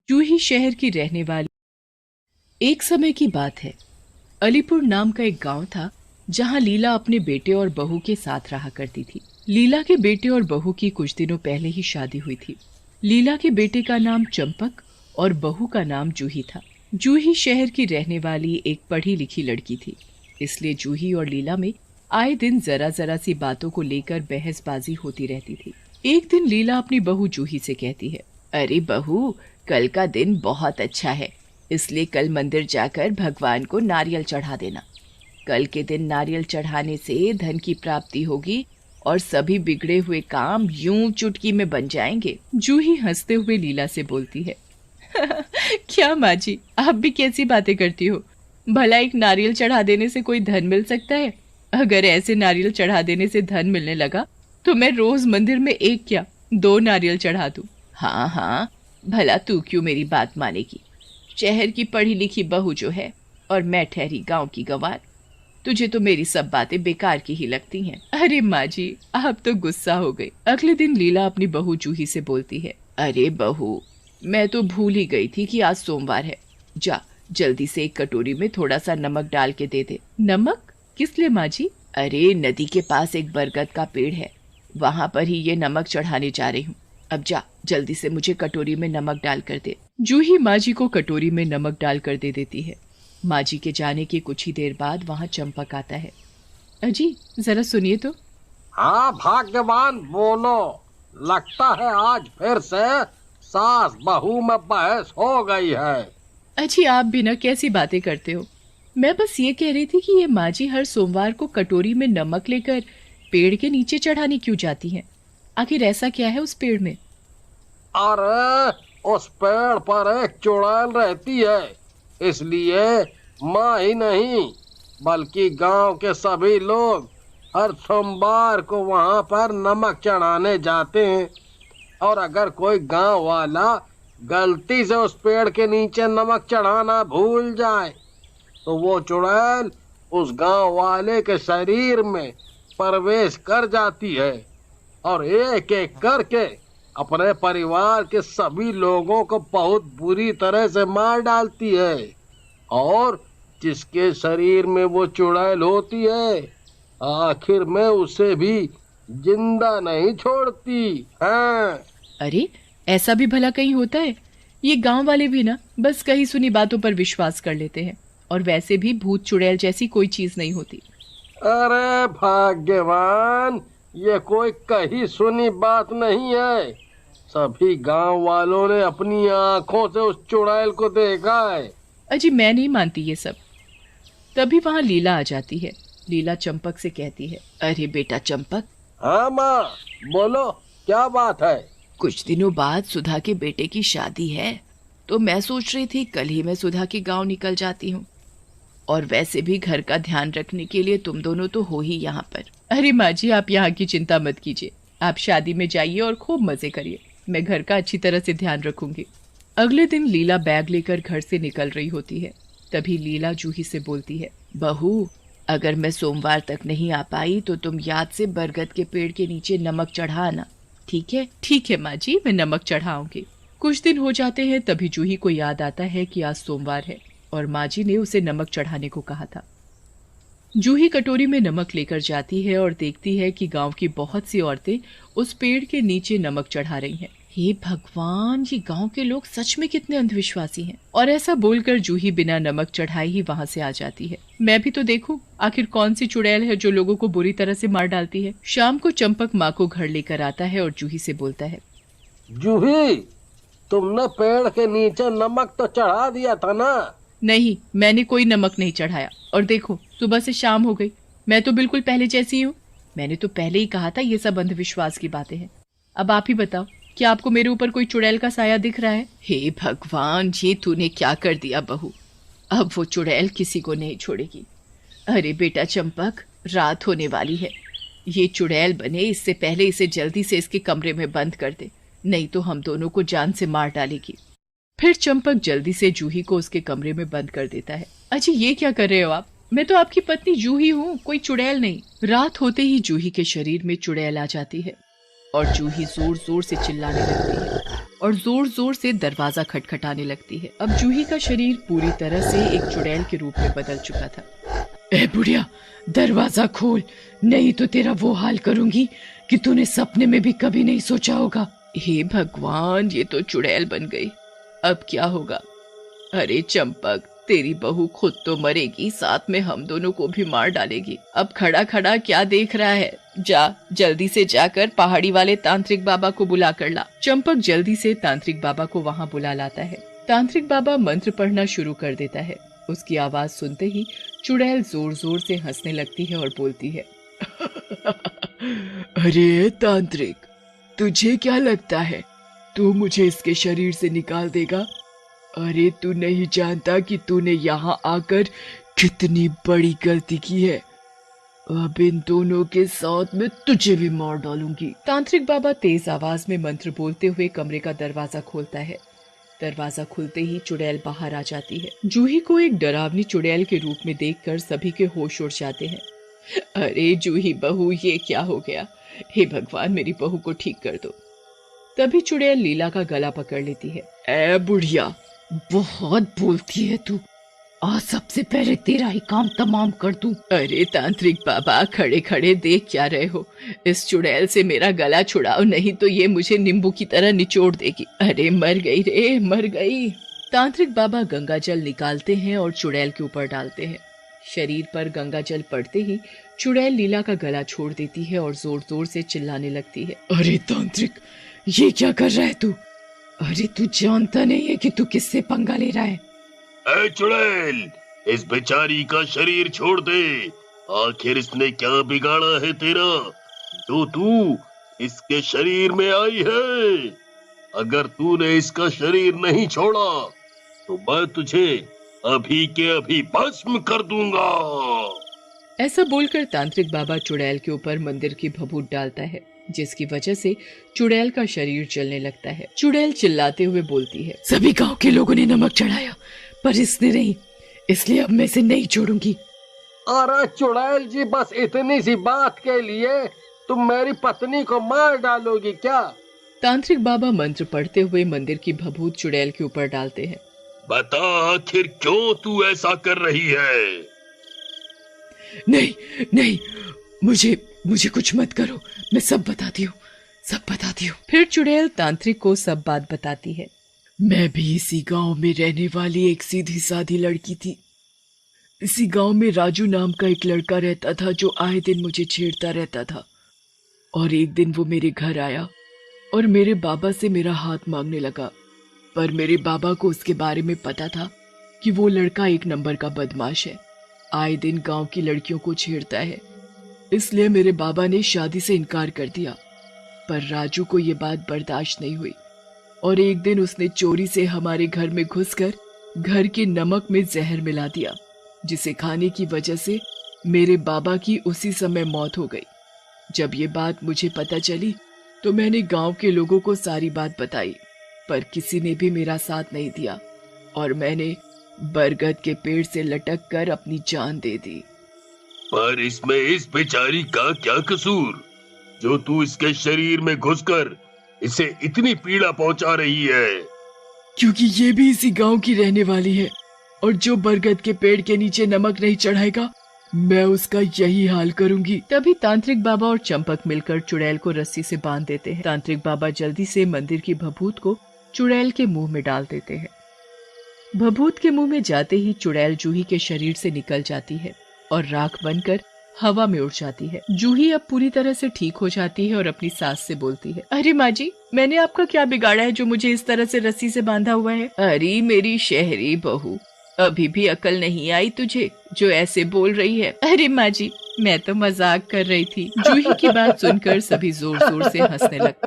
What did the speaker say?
जूही शहर की रहने वाली। एक समय की बात है। अलीपुर नाम का एक गांव था जहां लीला अपने बेटे और बहू के साथ रहा करती थी। लीला के बेटे और बहू की कुछ दिनों पहले ही शादी हुई थी। लीला के बेटे का नाम चंपक और बहू का नाम जूही था। जूही शहर की रहने वाली एक पढ़ी लिखी लड़की थी, इसलिए जूही और लीला में आए दिन जरा जरा सी बातों को लेकर बहसबाजी होती रहती थी। एक दिन लीला अपनी बहू जूही से कहती है, अरे बहू, कल का दिन बहुत अच्छा है, इसलिए कल मंदिर जाकर भगवान को नारियल चढ़ा देना। कल के दिन नारियल चढ़ाने से धन की प्राप्ति होगी और सभी बिगड़े हुए काम यूं चुटकी में बन जाएंगे। जूही हंसते हुए लीला से बोलती है, क्या माँ जी, आप भी कैसी बातें करती हो? भला एक नारियल चढ़ा देने से कोई धन मिल सकता है? अगर ऐसे नारियल चढ़ा देने से धन मिलने लगा तो मैं रोज मंदिर में एक क्या 2 नारियल चढ़ा दूं। हाँ हाँ, भला तू क्यों मेरी बात मानेगी? शहर की पढ़ी लिखी बहू जो है और मैं ठहरी गांव की गंवार, तुझे तो मेरी सब बातें बेकार की ही लगती हैं। अरे माँ जी, आप तो गुस्सा हो गई। अगले दिन लीला अपनी बहू जूही से बोलती है, अरे बहू, मैं तो भूल ही गई थी कि आज सोमवार है। जा जल्दी से एक कटोरी में थोड़ा सा नमक डाल के दे दे। नमक? किस लिए माँ जी? अरे नदी के पास एक बरगद का पेड़ है, वहां पर ही ये नमक चढ़ाने जा रही हूँ। अब जा जल्दी से मुझे कटोरी में नमक डाल कर दे। जूही माँ जी को कटोरी में नमक डाल कर दे देती है। माँ जी के जाने के कुछ ही देर बाद वहाँ चंपक आता है। अजी जरा सुनिए तो। हाँ भाग्यवान, बोलो। लगता है आज फिर से सास बहू में बहस हो गई है। अजी आप भी ना कैसी बातें करते हो। मैं बस ये कह रही थी कि ये माँ जी हर सोमवार को कटोरी में नमक लेकर पेड़ के नीचे चढ़ाने क्यों जाती हैं? आखिर ऐसा क्या है उस पेड़ में? अरे उस पेड़ पर एक चुड़ैल रहती है, इसलिए माँ ही नहीं बल्कि गांव के सभी लोग हर सोमवार को वहां पर नमक चढ़ाने जाते हैं। और अगर कोई गांव वाला गलती से उस पेड़ के नीचे नमक चढ़ाना भूल जाए तो वो चुड़ैल उस गांव वाले के शरीर में प्रवेश कर जाती है और एक एक करके अपने परिवार के सभी लोगों को बहुत बुरी तरह से मार डालती है। और जिसके शरीर में वो चुड़ैल होती है, आखिर में उसे भी जिंदा नहीं छोड़ती है। अरे ऐसा भी भला कहीं होता है? ये गांव वाले भी ना बस कही सुनी बातों पर विश्वास कर लेते हैं, और वैसे भी भूत चुड़ैल जैसी कोई चीज नहीं होती। अरे भाग्यवान, ये कोई कही सुनी बात नहीं है। सभी गांव वालों ने अपनी आंखों से उस चुड़ैल को देखा है। अजी मैं नहीं मानती ये सब। तभी वहाँ लीला आ जाती है। लीला चंपक से कहती है, अरे बेटा चंपक। हाँ माँ, बोलो क्या बात है? कुछ दिनों बाद सुधा के बेटे की शादी है, तो मैं सोच रही थी कल ही मैं सुधा के गांव निकल जाती हूँ। और वैसे भी घर का ध्यान रखने के लिए तुम दोनों तो हो ही यहाँ पर। अरे माँ जी, आप यहाँ की चिंता मत कीजिए, आप शादी में जाइए और खूब मजे करिए, मैं घर का अच्छी तरह से ध्यान रखूंगी। अगले दिन लीला बैग लेकर घर से निकल रही होती है। तभी लीला जूही से बोलती है, बहू, अगर मैं सोमवार तक नहीं आ पाई तो तुम याद से बरगद के पेड़ के नीचे नमक चढ़ा आना। ठीक है? ठीक है माँ जी, मैं नमक चढ़ाऊंगी। कुछ दिन हो जाते हैं, तभी जूही को याद आता है कि आज सोमवार है और माँ जी ने उसे नमक चढ़ाने को कहा था। जूही कटोरी में नमक लेकर जाती है और देखती है कि गांव की बहुत सी औरतें उस पेड़ के नीचे नमक चढ़ा रही हैं। हे भगवान, ये गांव के लोग सच में कितने अंधविश्वासी हैं। और ऐसा बोलकर जूही बिना नमक चढ़ाए ही वहां से आ जाती है। मैं भी तो देखूं आखिर कौन सी चुड़ैल है जो लोगों को बुरी तरह से मार डालती है। शाम को चंपक माँ को घर लेकर आता है और जूही से बोलता है, जूही, तुमने पेड़ के नीचे नमक तो चढ़ा दिया था ना? नहीं, मैंने कोई नमक नहीं चढ़ाया। और देखो सुबह से शाम हो गई, मैं तो बिल्कुल पहले जैसी हूँ। मैंने तो पहले ही कहा था ये सब अंधविश्वास की बातें हैं। अब आप ही बताओ, क्या आपको मेरे ऊपर कोई चुड़ैल का साया दिख रहा है? हे भगवान, ये तूने क्या कर दिया बहू, अब वो चुड़ैल किसी को नहीं छोड़ेगी। अरे बेटा चंपक, रात होने वाली है, ये चुड़ैल बने इससे पहले इसे जल्दी से इसके कमरे में बंद कर दे, नहीं तो हम दोनों को जान से मार डालेगी। फिर चंपक जल्दी से जूही को उसके कमरे में बंद कर देता है। अच्छा ये क्या कर रहे हो आप? मैं तो आपकी पत्नी जूही हूँ, कोई चुड़ैल नहीं। रात होते ही जूही के शरीर में चुड़ैल आ जाती है और जूही जोर जोर से चिल्लाने लगती है और जोर जोर से दरवाजा खटखटाने लगती है। अब जूही का शरीर पूरी तरह से एक चुड़ैल के रूप में बदल चुका था। ए बुढ़िया, दरवाजा खोल, नहीं तो तेरा वो हाल करूंगी कि तूने सपने में भी कभी नहीं सोचा होगा। हे भगवान, ये तो चुड़ैल बन गई, अब क्या होगा? अरे चंपक, तेरी बहू खुद तो मरेगी, साथ में हम दोनों को भी मार डालेगी। अब खड़ा खड़ा क्या देख रहा है? जा, जल्दी से जाकर पहाड़ी वाले तांत्रिक बाबा को बुला कर ला। चंपक जल्दी से तांत्रिक बाबा को वहाँ बुला लाता है। तांत्रिक बाबा मंत्र पढ़ना शुरू कर देता है। उसकी आवाज सुनते ही चुड़ैल जोर जोर से हंसने लगती है और बोलती है, अरे तांत्रिक, तुझे क्या लगता है तू मुझे इसके शरीर से निकाल देगा? अरे तू नहीं जानता कि तूने यहाँ आकर कितनी बड़ी गलती की है। अब इन दोनों के साथ में तुझे भी मार डालूंगी। तांत्रिक बाबा तेज आवाज में मंत्र बोलते हुए कमरे का दरवाजा खोलता है। दरवाजा खुलते ही चुड़ैल बाहर आ जाती है। जूही को एक डरावनी चुड़ैल के रूप में देखकर सभी के होश उड़ जाते हैं। अरे जूही बहू, ये क्या हो गया? हे भगवान, मेरी बहू को ठीक कर दो। तभी चुड़ैल लीला का गला पकड़ लेती है। ए बुढ़िया, बहुत बोलती है तू, आज सबसे पहले तेरा ही काम तमाम कर दूं। अरे तांत्रिक बाबा, खड़े खड़े देख क्या रहे हो? इस चुड़ैल से मेरा गला छुड़ाओ, नहीं तो ये मुझे नींबू की तरह निचोड़ देगी। अरे मर गई रे, मर गई। तांत्रिक बाबा गंगा जल निकालते हैं और चुड़ैल के ऊपर डालते हैं। शरीर पर गंगा जल पड़ते ही चुड़ैल लीला का गला छोड़ देती है और जोर जोर से चिल्लाने लगती है। अरे तांत्रिक, ये क्या कर रहा है तू? अरे तू जानता नहीं है कि तू किससे पंगा ले रहा है? ए चुड़ैल, इस बेचारी का शरीर छोड़ दे। आखिर इसने क्या बिगाड़ा है तेरा, जो तू इसके शरीर में आई है? अगर तूने इसका शरीर नहीं छोड़ा तो मैं तुझे अभी के अभी भस्म कर दूंगा। ऐसा बोलकर तांत्रिक बाबा चुड़ैल के ऊपर मंदिर की भभूत डालता है, जिसकी वजह से चुड़ैल का शरीर जलने लगता है। चुड़ैल चिल्लाते हुए बोलती है, सभी गांव के लोगों ने नमक चढ़ाया पर इसने नहीं, इसलिए अब मैं इसे नहीं छोड़ूंगी। अरे चुड़ैल जी, बस इतनी सी बात के लिए तुम मेरी पत्नी को मार डालोगी क्या? तांत्रिक बाबा मंत्र पढ़ते हुए मंदिर की भभूत चुड़ैल के ऊपर डालते हैं। बता, आखिर क्यों तू ऐसा कर रही है? नहीं नहीं, मुझे कुछ मत करो, मैं सब बताती हूँ। फिर चुड़ैल तांत्रिक को सब बात बताती है। मैं भी इसी गांव में रहने वाली एक सीधी सादी लड़की थी। इसी गांव में राजू नाम का एक लड़का रहता था जो आए दिन मुझे छेड़ता रहता था। और एक दिन वो मेरे घर आया और मेरे बाबा से मेरा हाथ मांगने लगा, पर मेरे बाबा को उसके बारे में पता था कि वो लड़का एक नंबर का बदमाश है, आए दिन गांव की लड़कियों को छेड़ता है। इसलिए मेरे बाबा ने शादी से इनकार कर दिया। पर राजू को ये बात बर्दाश्त नहीं हुई और एक दिन उसने चोरी से हमारे घर में घुसकर घर के नमक में जहर मिला दिया, जिसे खाने की वजह से मेरे बाबा की उसी समय मौत हो गई। जब ये बात मुझे पता चली तो मैंने गांव के लोगों को सारी बात बताई, पर किसी ने भी मेरा साथ नहीं दिया और मैंने बरगद के पेड़ से लटक कर अपनी जान दे दी। पर इसमें इस बेचारी का क्या कसूर, जो तू इसके शरीर में घुसकर इसे इतनी पीड़ा पहुंचा रही है? क्योंकि ये भी इसी गांव की रहने वाली है और जो बरगद के पेड़ के नीचे नमक नहीं चढ़ाएगा, मैं उसका यही हाल करूंगी। तभी तांत्रिक बाबा और चंपक मिलकर चुड़ैल को रस्सी से बांध देते हैं। तांत्रिक बाबा जल्दी से मंदिर की भभूत को चुड़ैल के मुंह में डाल देते हैं। भभूत के मुंह में जाते ही चुड़ैल जूही के शरीर से निकल जाती है और राख बनकर हवा में उड़ जाती है। जूही अब पूरी तरह से ठीक हो जाती है और अपनी सास से बोलती है, अरे माँ जी, मैंने आपका क्या बिगाड़ा है जो मुझे इस तरह से रस्सी से बांधा हुआ है? अरे मेरी शहरी बहू, अभी भी अकल नहीं आई तुझे जो ऐसे बोल रही है? अरे माँ जी, मैं तो मजाक कर रही थी। जूही की बात सुनकर सभी जोर जोर से हंसने लगते।